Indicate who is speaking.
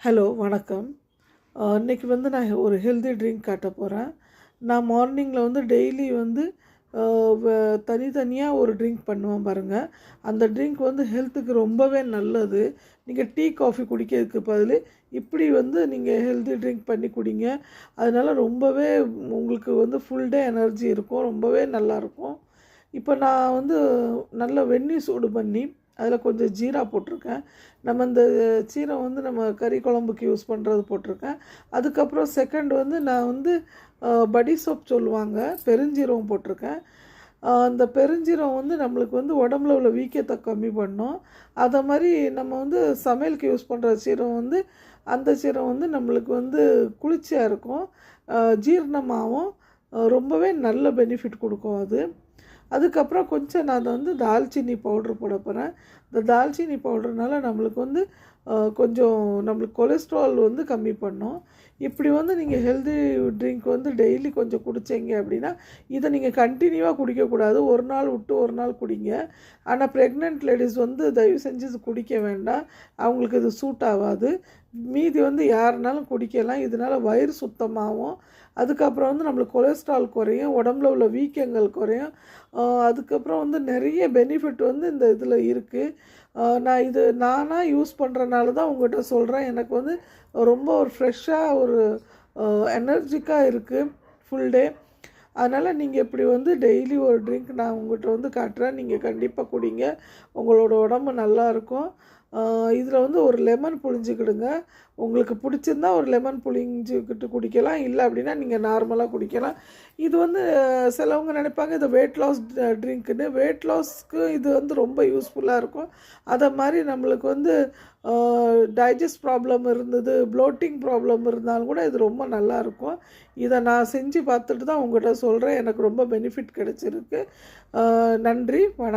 Speaker 1: Hello வணக்கம். இன்னைக்கு வந்து நான் ஒரு ஹெல்தி ட்ரிங்க் காட்ட போகிறேன். நான் மார்னிங்கில் வந்து டெய்லி வந்து அ, வ தனித்தனியாக ஒரு ட்ரிங்க் பண்ணுவேன் பாருங்கள். அந்த ட்ரிங்க் வந்து ஹெல்த்துக்கு ரொம்பவே நல்லது. நீங்கள் டீ காஃபி குடிக்கிறதுக்கு பதில் இப்படி வந்து நீங்கள் ஹெல்தி ட்ரிங்க் பண்ணி குடிங்க. அதனால ரொம்பவே உங்களுக்கு வந்து ஃபுல் டே எனர்ஜி இருக்கும், ரொம்பவே நல்லாயிருக்கும். இப்போ நான் வந்து நல்ல வெந்நீர் சூடு பண்ணி அதில் கொஞ்சம் ஜீரா போட்டிருக்கேன். நம்ம இந்த சீரம் வந்து நம்ம கறி குழம்புக்கு யூஸ் பண்ணுறது போட்டிருக்கேன். அதுக்கப்புறம் செகண்ட் வந்து நான் வந்து படி சோப் சொல்லுவாங்க, பெருஞ்சீரகம் போட்டிருக்கேன். அந்த பெருஞ்சீரகம் வந்து நம்மளுக்கு வந்து உடம்புல உள்ள வீக்கத்தை கம்மி பண்ணும். அதை மாதிரி நம்ம வந்து சமையலுக்கு யூஸ் பண்ணுற சீரகம் வந்து அந்த சீரகம் வந்து நம்மளுக்கு வந்து குளிர்ச்சியாக இருக்கும், ஜீரணமாகவும் ரொம்பவே நல்ல பெனிஃபிட் கொடுக்கும் அது. அதுக்கப்புறம் கொஞ்சம் நான் அதை வந்து தால்ச்சினி பவுட்ரு போட போகிறேன். இந்த தால்ச்சினி பவுட்ருனால நம்மளுக்கு வந்து கொஞ்சம் நம்மளுக்கு கொலஸ்ட்ரால் வந்து கம்மி பண்ணும். இப்படி வந்து நீங்கள் ஹெல்தி ட்ரிங்க் வந்து டெய்லி கொஞ்சம் குடித்தீங்க அப்படின்னா, இதை நீங்கள் கண்டினியூவாக குடிக்கக்கூடாது, ஒரு நாள் விட்டு ஒரு நாள் குடிங்க. ஆனால் ப்ரெக்னென்ட் லேடிஸ் வந்து தயவு செஞ்சு இது குடிக்க வேண்டாம், அவங்களுக்கு இது சூட் ஆகாது. மீதி வந்து யாருனாலும் குடிக்கலாம். இதனால் வயிறு சுத்தமாகவும், அதுக்கப்புறம் வந்து நம்மளுக்கு கொலஸ்ட்ரால் குறையும், உடம்புல உள்ள வீக்கங்கள் குறையும். அதுக்கப்புறம் வந்து நிறைய பெனிஃபிட் வந்து இந்த இதில் இருக்குது. நான் இது நானாக யூஸ் பண்ணுறனால தான் உங்கள்கிட்ட சொல்கிறேன். எனக்கு வந்து ரொம்ப ஒரு ஃப்ரெஷ்ஷாக ஒரு எனர்ஜிக்காக இருக்குது ஃபுல் டே. அதனால் நீங்கள் இப்படி வந்து டெய்லி ஒரு ட்ரிங்க் நான் உங்கள்கிட்ட வந்து காட்டுறேன், நீங்கள் கண்டிப்பாக குடிங்க, உங்களோட உடம்பு நல்லாயிருக்கும். இதில் வந்து ஒரு லெமன் புழிஞ்சிக்கிடுங்க. உங்களுக்கு பிடிச்சிருந்தா ஒரு லெமன் புழிஞ்சிக்கிட்டு குடிக்கலாம், இல்லை அப்படின்னா நீங்கள் நார்மலாக குடிக்கலாம். இது வந்து சிலவங்க நினைப்பாங்க இது வெயிட் லாஸ் ட்ரிங்க்குன்னு. வெயிட் லாஸ்க்கு இது வந்து ரொம்ப யூஸ்ஃபுல்லாக இருக்கும். அதை மாதிரி நம்மளுக்கு வந்து டைஜஸ்ட் ப்ராப்ளம் இருந்தது, ப்ளோட்டிங் ப்ராப்ளம் இருந்தாலும் கூட இது ரொம்ப நல்லாயிருக்கும். இதை நான் செஞ்சு பார்த்துட்டு தான் உங்கள்கிட்ட சொல்கிறேன். எனக்கு ரொம்ப பெனிஃபிட் கிடச்சிருக்கு. நன்றி, வணக்கம்.